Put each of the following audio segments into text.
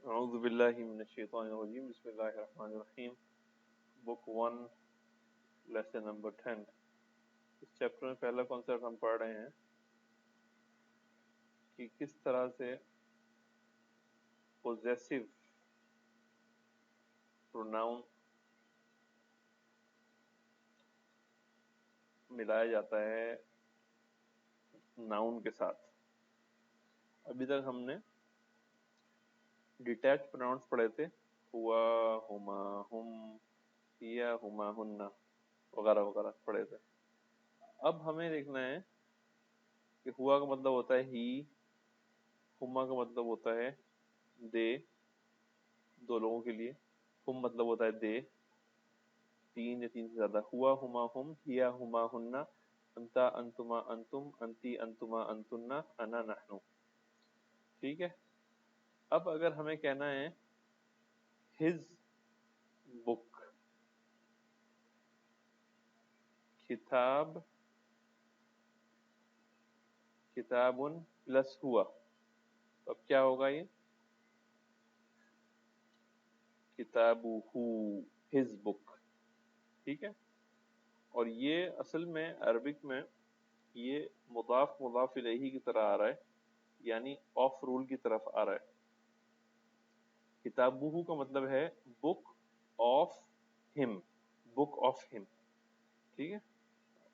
اعوذ باللہ من الشیطان الرجیم بسم اللہ الرحمن الرحیم بک 1 لیسن نمبر 10 اس چیپٹر میں پہلا کانسیپٹ ہم پڑھ رہے ہیں کہ کس طرح سے پوزیسو پروناؤن ملایا جاتا ہے ناؤن کے ساتھ. ابھی تک ہم نے ڈیٹیچ پروناؤنس پڑھے تھے، ہوا، ہما، ہم، ہیا، ہما، ہننا وغیرہ وغیرہ پڑھے تھے. اب ہمیں دیکھنا ہے کہ ہوا کا مطلب ہوتا ہے ہی، ہما کا مطلب ہوتا ہے دے، دو لوگوں کے لیے. ہم مطلب ہوتا ہے دے، تین یا تین سے زیادہ. ہوا، ہما، ہم، ہیا، ہما، ہننا، انتا، انتما، انتم، انتی، انتما، انتنا، انا، نحنو. ٹھیک ہے. اب اگر ہمیں کہنا ہے ہز بک، کتاب، کتابن پلس ہوا، اب کیا ہوگا یہ؟ کتابہ، ہز بک. ٹھیک ہے. اور یہ اصل میں عربک میں یہ مضاف مضاف الیہ کی طرح آ رہا ہے، یعنی آف رول کی طرف آ رہا ہے. کتابہ کا مطلب ہے بک آف ہم، بک آف ہم. ٹھیک ہے.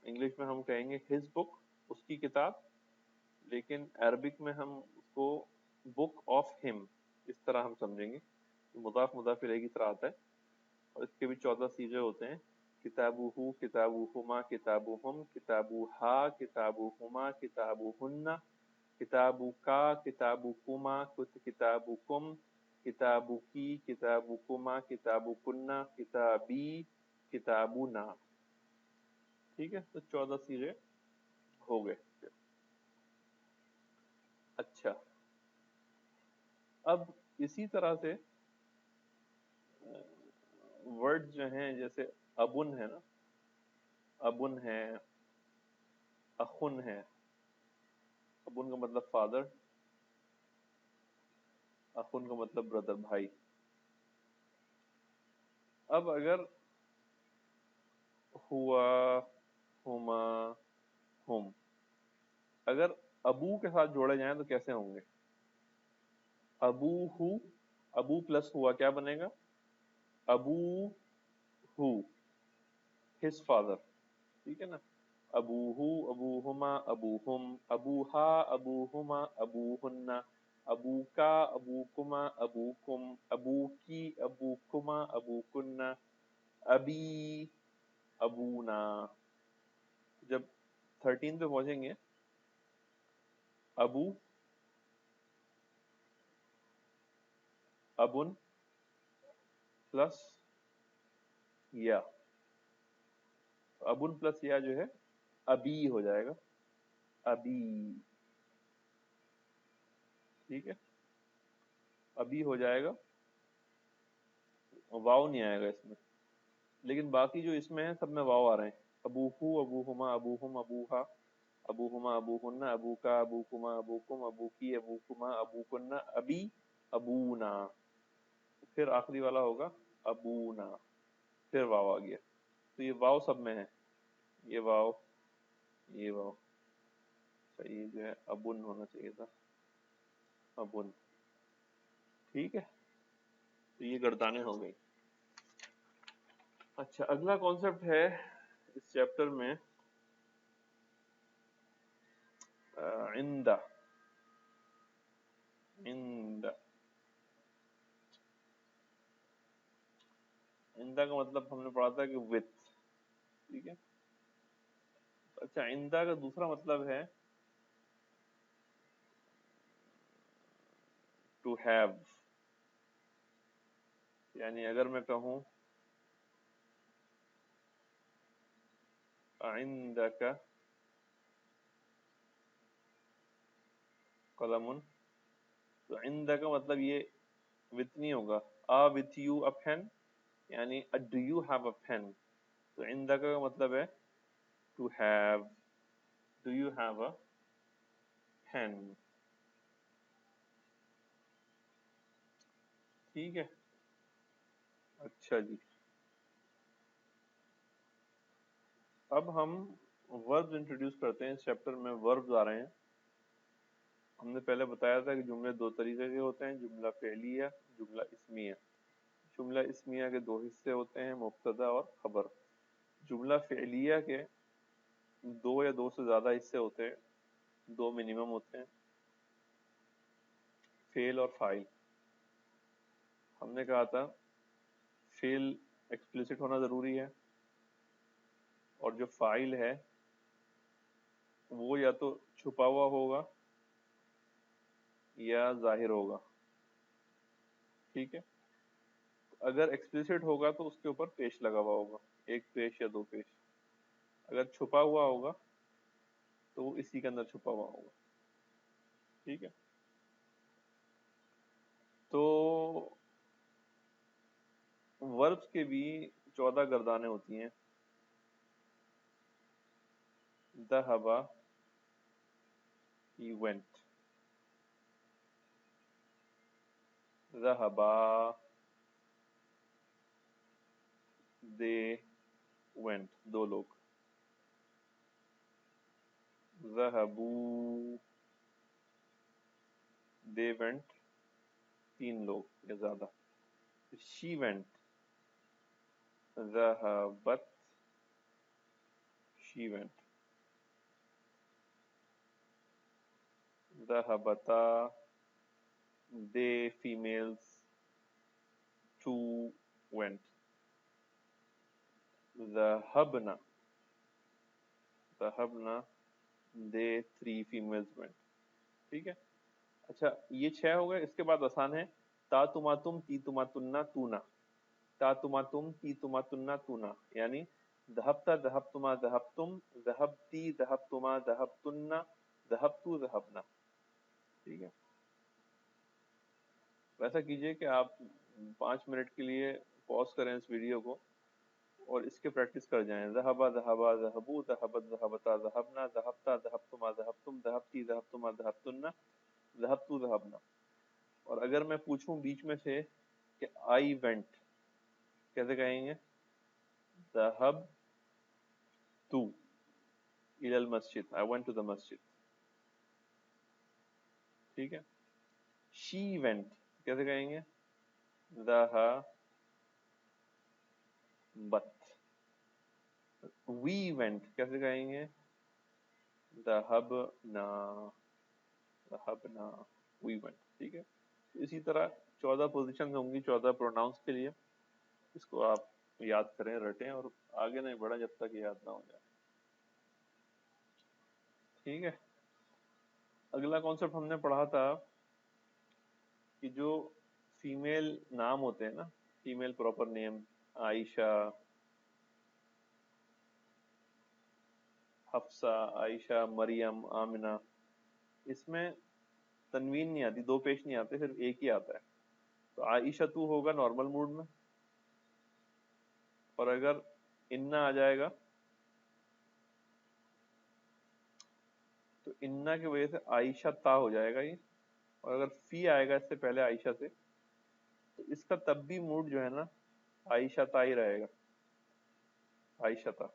انگلش میں ہم کہیں گے ہز بک، اس کی کتاب، لیکن عربک میں ہم اس کو بک آف ہم اس طرح ہم سمجھیں گے. مضاف مضاف الیہ کی طرح آتا ہے. اور اس کے بھی 14 صیغے ہوتے ہیں: کتابہ، کتابہما، کتابہم، کتابہا، کتابہما، کتابہن، کتابکا، کتابکما، کتابکم، کتابکی، کتابکما، کتابکن، کتابی، کتابنا. ٹھیک ہے. تو 14 صیغے ہو گئے. اچھا، اب اسی طرح سے ورڈ جو ہیں، جیسے ابن ہے نا، ابن ہے، اخن ہے. ابن کا مطلب فادر، اخن کا مطلب بردر، بھائی. اب اگر ہوا، ہما، ہم اگر ابو کے ساتھ جوڑے جائیں تو کیسے ہوں گے؟ ابو ہو، ابو پلس ہوا کیا بنے گا؟ ابو ہو، ہز فادر. ٹھیک ہے نا. ابو ہو، ابو ہما، ابو ہم، ابو ہا، ابو ہما، ابو ہننا، ابو کا، ابو کما، ابو کم، ابو کی، ابو کما، ابو کننا، ابی، ابونا. جب 13 پہ پہنچیں گے، ابو، ابن پلس یا، ابن پلس یا جو ہے ابی ہو جائے گا، ابی. ٹھیک ہے. ابی ہو جائے گا، واؤ نہیں آئے گا اس میں، لیکن باقی جو اس میں ہے سب میں واؤ آ رہے ہیں. ابو ہو، ابو ہما، ابو ہم، ابو ہا، ابو ہما، ابو ہننا، ابو کا، ابو کما، ابو کم، ابو کی، ابو کما، ابو کننا، ابی، ابونا. پھر آخری والا ہوگا ابونا، پھر واؤ آ گیا. تو یہ واؤ سب میں ہے، یہ واؤ، یہ واؤ. صحیح جو ہے ابن ہونا چاہیے تھا، ابن. ٹھیک ہے. تو یہ گردانیں ہو گئی. اچھا، اگلا کانسیپٹ ہے اس چیپٹر میں عند. عند، عند کا مطلب ہم نے پڑھا تھا کہ وتھ. ٹھیک ہے. اچھا، عند کا دوسرا مطلب ہے ٹو ہیو. یعنی اگر میں کہوں عندک قلم، تو عندک کا مطلب یہ وتھ نہیں ہوگا. وتھ یو اے پین، یعنی do you have a pen. تو عندک کا مطلب ہے to have, do you have a pen. ٹھیک ہے. اچھا جی, اب ہم وربز انٹروڈیوس کرتے ہیں. اس چیپٹر میں وربز آ رہے ہیں. ہم نے پہلے بتایا تھا کہ جملے دو طریقے کے ہوتے ہیں, جملہ فعلیہ, جملہ اسمیہ. جملہ اسمیہ کے دو حصے ہوتے ہیں, مبتدا اور خبر. جملہ فعلیہ کے دو یا دو سے زیادہ حصے ہوتے ہیں, دو منیمم ہوتے ہیں, فعل اور فاعل. ہم نے کہا تھا فعل ایکسپلیسٹ ہونا ضروری ہے, اور جو فاعل ہے وہ یا تو چھپا ہوا ہوگا یا ظاہر ہوگا. ٹھیک ہے, اگر ایکسپلیسٹ ہوگا تو اس کے اوپر پیش لگا ہوا ہوگا, ایک پیش یا دو پیش. اگر چھپا ہوا ہوگا تو وہ اسی کے اندر چھپا ہوا ہوگا. ٹھیک ہے, تو وربس کے بھی 14 گردانیں ہوتی ہیں. ذهب, he went. ذهبا, they went, دو لوگ. ذهبوا, they went, تین لوگ یا زیادہ. she went, ذهبت, she went. ذهبتا, they females, two went. ذهبنا, ذهبنا, they three females went. ٹھیک ہے. اچھا, یہ 6 ہو گئے. اس کے بعد آسان ہے, تا تما تم, تی تما تنا, تونا. تا تما تم, تی تما تنا, تونا. یعنی ذهبت, ذهبتما, ذهبتم, ذهبتی, ذهبتما, ذهبتن, ذهبتو, ذهبنا. ٹھیک ہے. ویسا کیجئے کہ آپ 5 منٹ کے لیے پاز کریں اس ویڈیو کو اور اس کے پریکٹس کر جائیں. ذهب, ذهبا, ذهبوا, ذهبت, ذهبتا, ذهبنا, ذهبتا, ذهبتما, ذهبتم, ذهبتی, ذهبتما, ذهبتن, ذهبتو, ذهبنا. اور اگر میں پوچھوں بیچ میں سے کہ I went, کیسے کہیں گے؟ ذهب تو الى المسجد, I went to the masjid. ٹھیک ہے. she went, کیسے کہیں گے؟ ذهبت. we went, کیسے کہیں گے؟ ذهبنا, ذهبنا, we went. ٹھیک ہے. اسی طرح 14 پوزیشن ہوں گی 14 پروناؤنس کے لیے. اس کو آپ یاد کریں, رٹیں, اور آگے نہیں بڑھا جب تک یاد نہ ہو جائے. ٹھیک ہے. اگلا کانسیپٹ ہم نے پڑھا تھا کہ جو فیمیل نام ہوتے ہیں نا, فیمیل پراپر نیم, عائشہ, حفصہ, عائشہ, مریم, آمنہ, اس میں تنوین نہیں آتی, دو پیش نہیں آتے, صرف ایک ہی آتا ہے. تو عائشہ تو ہوگا نارمل موڈ میں, اور اگر انا آ جائے گا تو انا کی وجہ سے عائشہ تا ہو جائے گا یہ. اور اگر فی آئے گا اس سے پہلے عائشہ سے, تو اس کا تب بھی موڈ جو ہے نا عائشہ تا ہی رہے گا. عائشہ تا,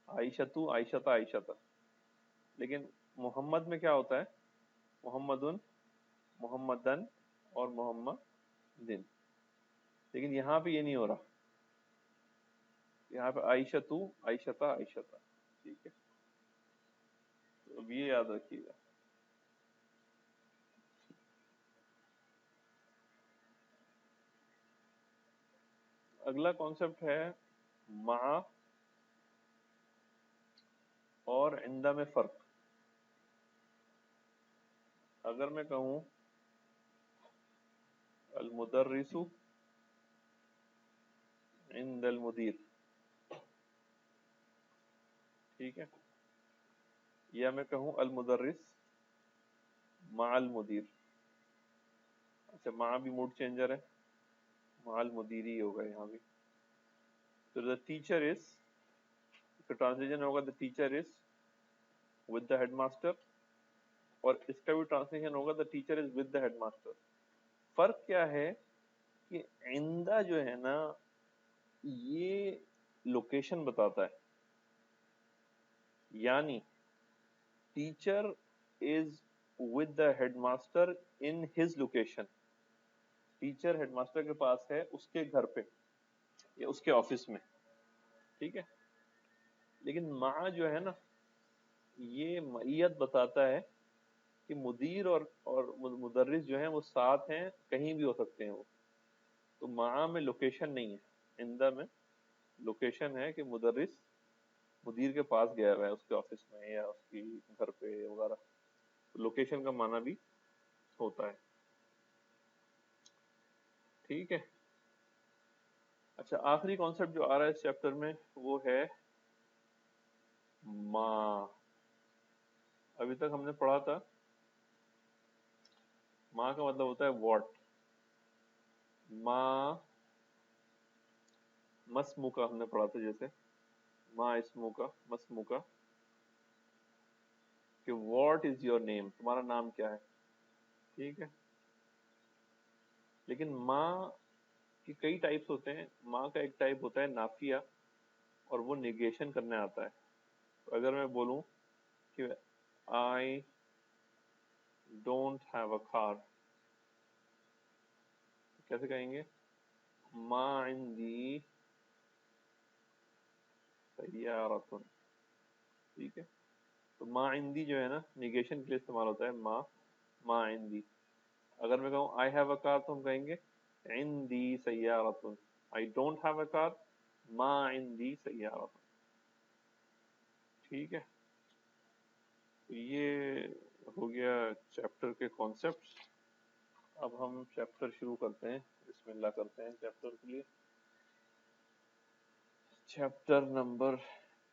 عائشہ تو, عائشہ تا, عائشہ تا. لیکن محمد میں کیا ہوتا ہے؟ محمدن, محمدن اور محمدن. لیکن یہاں پہ یہ نہیں ہو رہا, یہاں پہ عائشہ تو, عائشہ تا, عائشہ تا. ٹھیک ہے, تو اب یہ یاد رکھیے گا. اگلا کانسیپٹ ہے مع اور عندہ میں فرق. اگر میں کہوں المدرس عند المدیر, ٹھیک ہے, یا میں کہوں المدرس مع المدیر. اچھا, مع بھی موڈ چینجر ہے, مع المدیر ہی ہوگا یہاں بھی. تو the teacher is, اس کا ٹرانسلیشن ہوگا the teacher is with the headmaster, اور اس کا بھی ٹرانسلیشن ہوگا the teacher is with the headmaster. فرق کیا ہے کہ عندہ جو ہے نا یہ لوکیشن بتاتا ہے، یعنی teacher is with the head master in his location, teacher head master کے پاس ہے اس کے گھر پہ یا اس کے آفس میں، ٹھیک ہے. لیکن مع جو ہے نا یہ معیت بتاتا ہے کہ مدیر اور مدرس جو ہیں وہ ساتھ ہیں، کہیں بھی ہو سکتے ہیں وہ. تو مع میں لوکیشن نہیں ہے، عندہ میں لوکیشن ہے کہ مدرس مدیر کے پاس گیا ہوا ہے، اس کے آفس میں یا اس کی گھر پہ وغیرہ. لوکیشن کا معنی بھی ہوتا ہے، ٹھیک ہے. اچھا آخری کانسیپٹ جو آ رہا ہے اس چیپٹر میں وہ ہے ماں. ابھی تک ہم نے پڑھا تھا ماں کا مطلب ہوتا ہے واٹ. ماں مسمو کا ہم نے پڑھا تھا، جیسے ماں اسمو کا مسمو کا، کہ واٹ از یور نیم، تمہارا نام کیا ہے، ٹھیک ہے. لیکن ماں کی کئی ٹائپس ہوتے ہیں. ماں کا ایک ٹائپ ہوتا ہے نافیہ، اور وہ نیگیشن کرنے آتا ہے. تو اگر میں بولوں کہ آئی ڈونٹ ہیو اے کار، کیسے کہیں گے؟ ما عندی سیارۃ، ٹھیک ہے. تو ما عندی جو ہے نا نیگیشن کے لیے استعمال ہوتا ہے ما عندی. اگر میں کہوں آئی ہیو اے کار تو ہم کہیں گے عندی سیارۃ. آئی ڈونٹ ہیو اے کار، ما عندی سیارۃ، ٹھیک ہے. یہ ہو گیا چیپٹر کے کانسیپٹس. اب ہم چیپٹر شروع کرتے ہیں، بسم اللہ کرتے ہیں چیپٹر کے لیے. Chapter number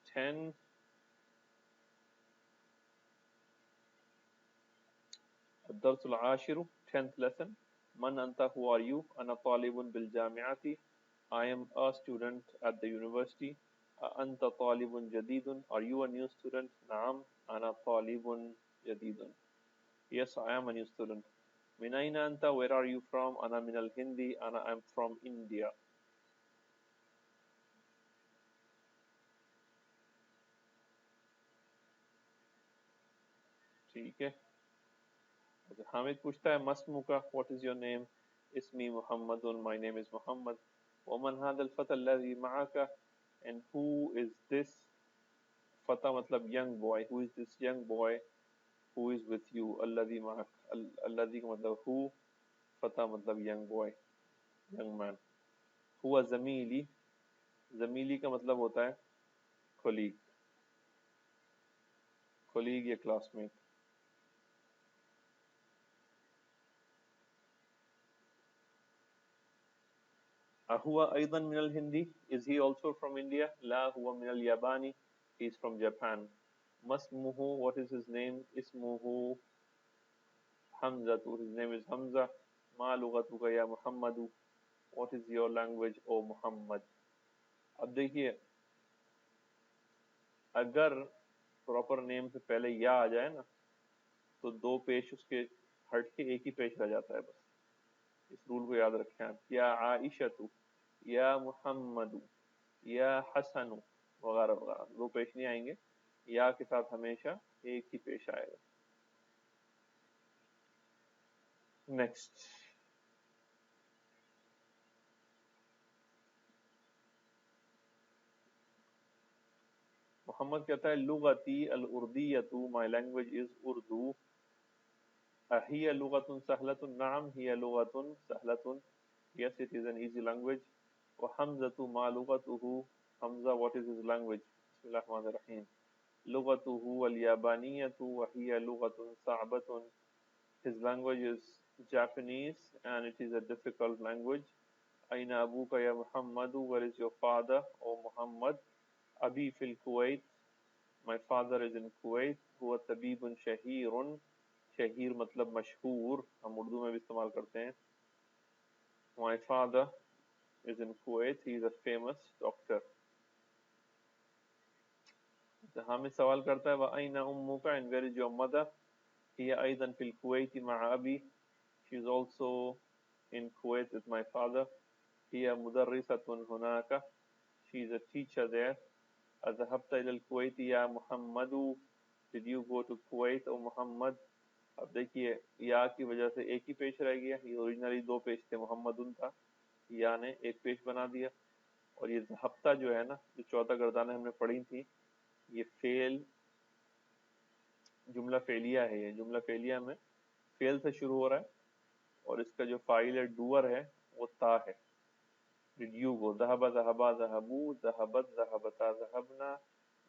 10، الدرس العاشر، 10th lesson. من انت، who are you؟ انا طالب بالجامعة، I am a student at the university. انت طالب جدید، are you a new student؟ نعم انا طالب جدید، yes I am a new student. من أين أنت؟ where are you from؟ أنا من الهند، أنا I'm from India. ٹھیک ہے. حامد پوچھتا ہے مسمو کا، what is your name؟ اسمی Muhammad, my name is محمد. ومن هذا الفتى الذي معك؟ and who is this؟ فتى مطلب young boy، who is this young boy who is with you؟ الذي معك، الذي کا مطلب who، فتى مطلب young boy، young man. ہوا زمیلی، زمیلی کا مطلب ہوتا ہے کولیگ، کولیگ یا کلاس میٹ. هو أيضا من الهندي، is he also from India؟ لا هو من الياباني، he is from Japan. ما اسمه، what is his name؟ اسمه حمزة، his name is Hamza. ما لغتك يا محمد، what is your language او محمد. اب دیکھیے اگر پراپر نیم سے پہلے یا آ جائے نا تو دو پیش اس کے ہٹ کے ایک ہی پیش رہ جاتا ہے بس. اس رول کو یاد رکھیں آپ. یا عائشہ، یا محمد، یا حسن وغیرہ وغیرہ، دو پیش نہیں آئیں گے. یا کے ساتھ ہمیشہ ایک ہی پیش آئے گا. نیکسٹ، محمد کہتا ہے لغتی الاردیۃ، مائی لینگویج از اردو. اہی لغت سہلۃ؟ نعم ہی لغت سہلۃ، yes it is an easy language. وحمزۃ ما لغتہ، Hamza what is his language? بسم اللہ الرحمن الرحیم. لغتہ الیابانیۃ وہی لغت صعبۃ، his language is Japanese and it is a difficult language. أين أبوك يا محمد؟ where is your father O Muhammad؟ أبي في الكويت، my father is in Kuwait. هو طبيب شهير، شہیر مطلب مشہور، ہم اردو میں بھی استعمال کرتے ہیں. my father is in Kuwait، he is a famous doctor. Hamid سوال کرتا ہے وأين أمك؟ and where is your mother؟ هي أيضا في الكويت مع أبي، she is also in Kuwait with my father. هي مدرسة هناك. She is a teacher there. أذهبت إلى الكويت يا محمد. Did you go to Kuwait او محمد؟ اب دیکھیے یا کی وجہ سے ایک ہی پیش رہ گیا. یہ اوریجنلی دو پیش تھے، محمد تھا، یا نے ایک پیش بنا دیا. اور یہ ذہبتہ جو ہے نا، جو 14 گردانیں ہم نے پڑھی تھیں، یہ فعل جملہ فعلیہ ہے. یہ جملہ فعلیہ میں فعل سے شروع ہو رہا ہے اور اس کا جو فاعل ہے ڈوور ہے وہ تا ہے. Did you go؟ ذهب ذهبا ذهبوا، ذهبت ذهبتا ذهبنا،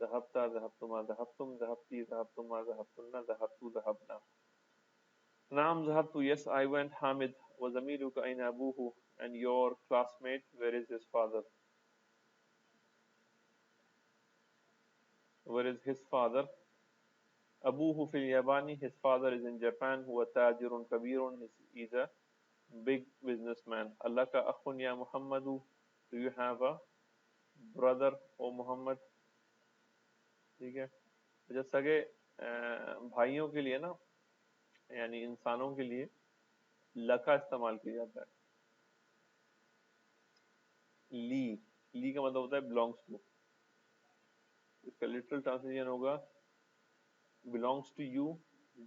ذهبتا ذهبتما ذهبتم، ذهبتي ذهبتما ذهبتن، ذهبت ذهبنا. نعم ذهبت. Yes, I went. حامد. وزميلك أين أبوه؟ And your classmate, where is his father? Where is his father? أبوه في اليابان. His father is in Japan. هو تاجر كبير. He's a big businessman. ألك أخ يا محمد؟ Do you have a brother او محمد؟ ٹھیک ہے. جب سگے بھائیوں کے لیے نا، یعنی انسانوں کے لیے لکا استعمال کیا جاتا ہے. لی کا مطلب ہوتا ہے belongs to. اس کا لٹرل ٹرانسلیشن ہوگا belongs to you.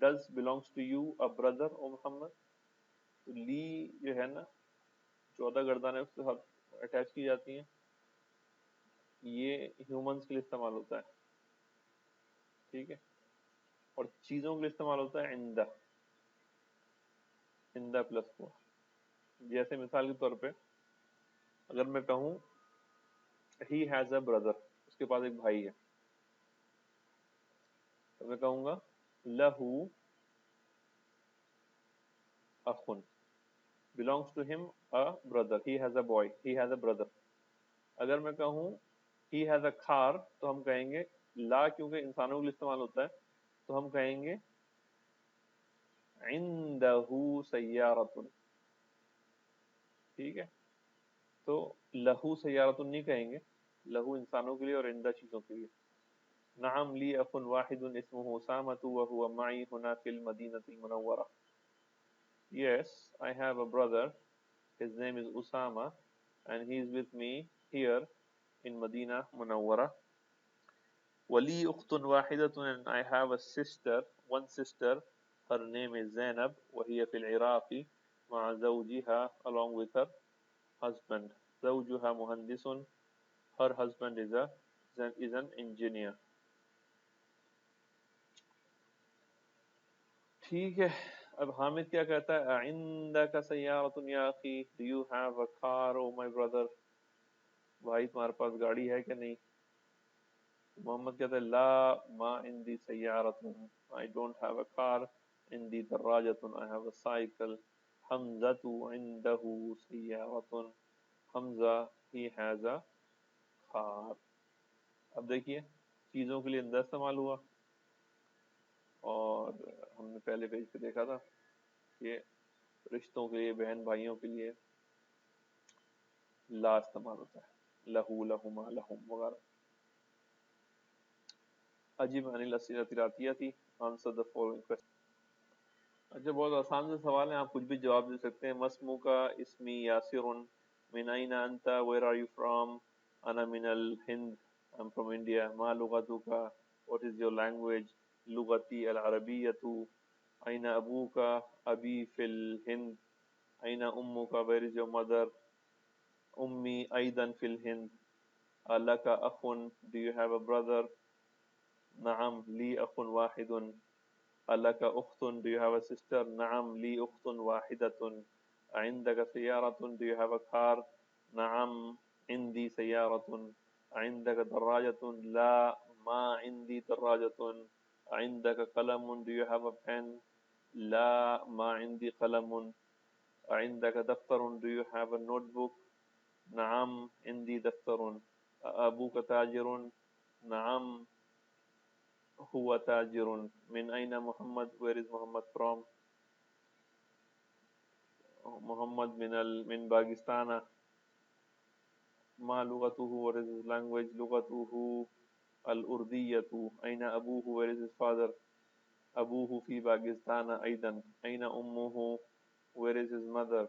does belongs to you a brother او محمد؟ تو لی جو ہے نا 14 گردانیں اس کے ساتھ اٹیچ کی جاتی ہیں. یہ ہیومنس کے لیے استعمال ہوتا ہے، ٹھیک ہے. اور چیزوں کے لیے استعمال ہوتا ہے عندہ، عندہ پلس ہوا. جیسے مثال کے طور پہ اگر میں کہوں he has a brother، اس کے پاس ایک بھائی ہے، تو میں کہوں گا لہو اخن. belongs to him a brother. he has a boy. he has a brother. اگر میں کہوں he has a car تو ہم کہیں گے لا، کیونکہ انسانوں کے لیے استعمال ہوتا ہے تو ہم کہیں گے عندہ سیارۃ. ٹھیک ہے. تو لہو سیارۃ نہیں کہیں گے، لہو انسانوں کے لیے اور عندہ چیزوں کے لیے. نعم لی اخ واحد اسمه اسامۃ وهو معي هنا في المدینۃ المنورہ. Yes, I have a brother. His name is Usama and he is with me here in Medina Munawwara. ولی اخت واحدۃ and I have a sister, one sister. Her name is Zainab وهي في العراق مع زوجها along with her husband. زوجها مهندس. Her husband is an engineer. ٹھیک ہے. اب حامد کیا کہتا ہے؟ عندک سیارۃ یا اخی؟ Do you have a car oh my brother؟ بھائی تمہارے پاس گاڑی ہے کہ نہیں؟ محمد کہتا ہے لا ما عندی سیارۃ. I don't have a car. عندی دراجۃ. I have a cycle. حمزۃ عندہ سیارۃ. Hamza he has a car. اب دیکھیے چیزوں کے لیے اندر استعمال ہوا، اور ہم نے پہلے پیج پہ دیکھا تھا کہ رشتوں کے لیے، بہن بھائیوں کے لیے لا استعمال ہوتا ہے، لہو لہما لہم وغیرہ. عجیب عن الاسئلۃ الاتیہ. Answer the following question. اچھا بہت آسان سے سوال ہیں، آپ کچھ بھی جواب دے سکتے ہیں. مسمو کا اسمی یاسر. من این انت؟ Where are you from? انا من الہند. I'm from India. ما لغتك؟ What is your language؟ لغتی العربیۃ. أين أبوك؟ أبي في الهند. أين أمك؟ Where is your mother؟ أمي أيضا في الهند. ألك أخ؟ Do you have a brother؟ نعم لي أخ واحد. ألك أخت؟ Do you have a sister؟ نعم لي أخت واحدة. عندك سيارة؟ Do you have a car؟ نعم عندي سيارة. عندك دراجة؟ لا ما عندي دراجة. عندك قلم؟ Do you have a pen؟ لا ما عندي قلم. عندك دفتر؟ Do you have a notebook؟ نعم عندي دفتر. أبوك تاجر؟ نعم هو تاجر. من أين محمد؟ Where is Muhammad from؟ محمد من باكستان. ما لغته؟ What is his language؟ لغته الأردية. أين أبوه؟ Where is his father؟ أبوه في باكستان أيضا. أين أمه؟ Where is his mother؟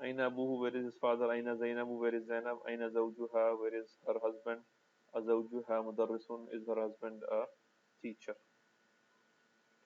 Aina Abuhu, where is his father? Aina Zainabu, where is Zainab? Aina Zawjuha, where is her husband? Azawjuha Mudarrisun, is her husband a teacher?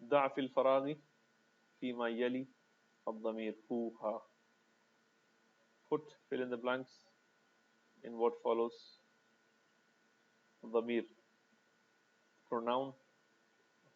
ضع في الفراغ فيما يلي الضمير هو ها. Fill in the blanks in what follows. ضمير pronoun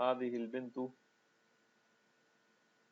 هذه البنت,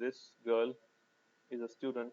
This girl is a student.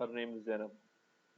her name is Zainab.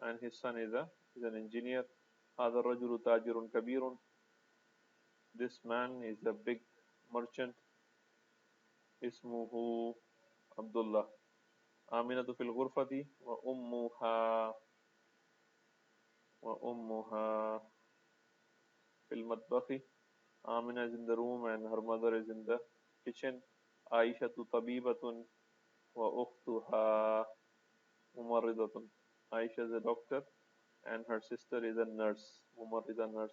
and his son is an engineer. هذا الرجل تاجر كبير. This man is a big merchant. اسمه عبد الله. آمنة في الغرفة وأمها في المطبخ. Amina is in the room and her mother is in the kitchen. Aishatu tabibatun wa ukhtuha mumarridatun. Aisha is a doctor and her sister is a nurse. Mumarrida nurse.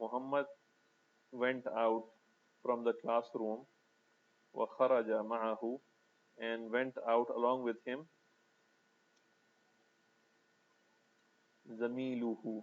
Muhammad went out from the classroom. wa kharaja ma'ahu, and went out along with him. Zamiluhu.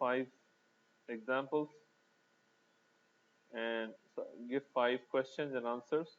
5 examples and give 5 questions and answers.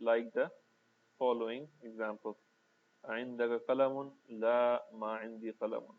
like the following examples. عندك قلم لا ما عندي قلم.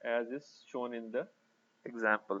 as is shown in the example.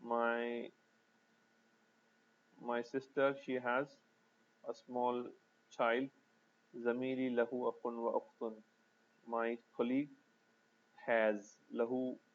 my my sister, she has a small child. Zamili lahu akhun wa ukhtun, my colleague has, lahu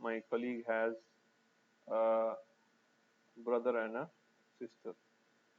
My colleague has a brother and a sister,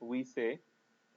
we say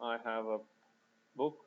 I have a book,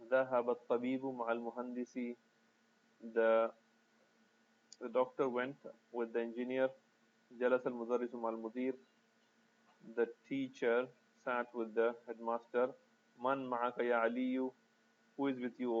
ذهب الطبيب مع المهندس, the doctor went with the engineer. جلس المدرس مع المدير, the teacher sat with the headmaster. من معك يا علي, who is with you O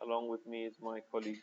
along with me is my colleague.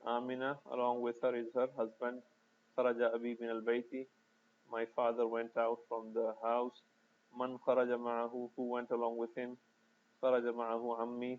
Amina along with her is her husband. خرج أبي من البيت, my father went out from the house. من خرج معه, who went along with him? خرج معه عمي,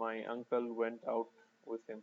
My uncle went out with him.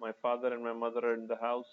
my father and my mother are in the house.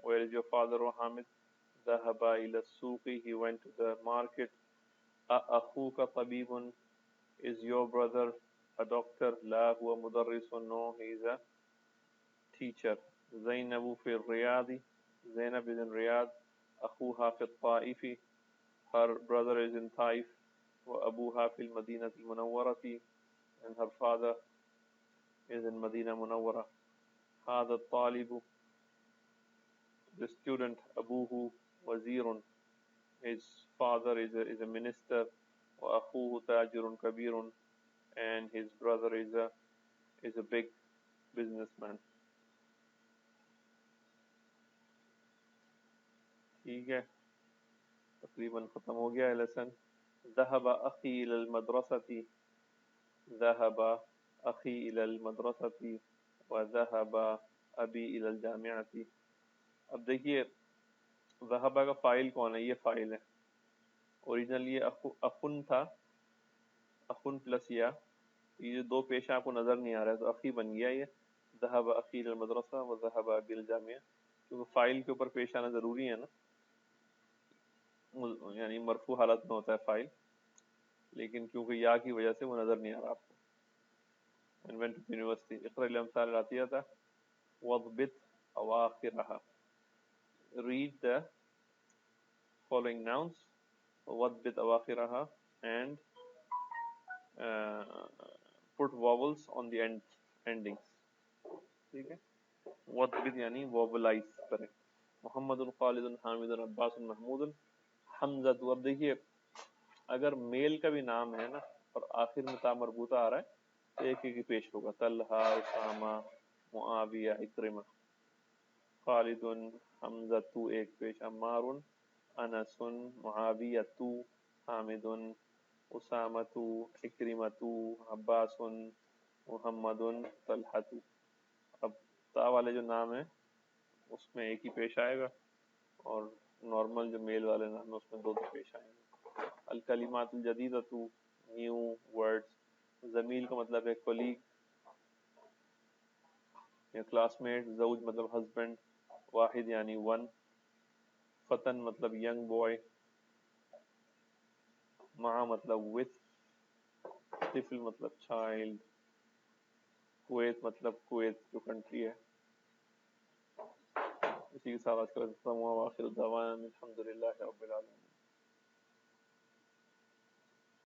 where is your father O Hamid? ذهب إلى السوق, he went to the market. أأخوك طبيب, is your brother a doctor? لا هو مدرس, no he is a teacher. زينب في الرياض, Zainab is in Riyadh. أخوها في الطائف, her brother is in Taif. وأبوها في المدينة المنورة, and her father is in Medina Munawwara. هذا الطالب, the student, أبوه وزير, his father is a minister, وأخوه تاجر كبير, and his brother is a big businessman. ٹھیک ہے تقریباً ختم ہو گیا ہے لیسن. ذهب أخي إلى المدرسة, ذهب أخي إلى المدرسة, وذهب أبي إلى الجامعة. اب دیکھیے ذهب کا فائل کون ہے؟ یہ فائل ہے. اوریجنل یہ اخن تھا, اخن پلس یا, یہ دو پیش آپ کو نظر نہیں آ رہا ہے تو اخی بن گیا یہ. ذهب أخي إلى المدرسة وذهب أبي إلى الجامعة, کیونکہ فائل کے اوپر پیش آنا ضروری ہے نا, یعنی مرفوع حالت میں ہوتا ہے فائل, لیکن کیونکہ یا کی وجہ سے وہ نظر نہیں آ رہا آپ کو. and went to university. اقرأ الأمثال الآتية واضبط أواخرها. Read the following nouns, واضبط أواخرها, and put vowels on the endings. ٹھیک ہے, واضبط یعنی vowelize کریں. محمد خالد حامد عباس محمود حمزہ. اب دیکھیے اگر میل کا بھی نام ہے نا اور آخر میں تا مربوطہ آ رہا ہے ایک ایک ہی پیش ہوگا. طلحہ, اسامہ, معاویہ, اکرمہ. خالد, حمزہ ایک پیش. عمار, انس, معاویہ, حامد, اسامہ, اکرمہ, عباس, محمد, طلحہ. اب تا والے جو نام ہیں اس میں ایک ہی پیش آئے گا, اور نارمل جو میل والے نام ہیں اس میں دو پیش آئیں گے. الکلمات الجدیدۃ, نیو ورڈز. زمیل کا مطلب ہے کولیگ یا کلاس میٹ. زوج مطلب ہسبینڈ. واحد یعنی ون. فتن مطلب ینگ بوائے. مع مطلب وتھ. طفل مطلب چائلڈ. کویت مطلب کویت جو کنٹری ہے. اسی کے ساتھ آج کا ختم ہوا. واخر دعوانا الحمد للہ رب العالمین.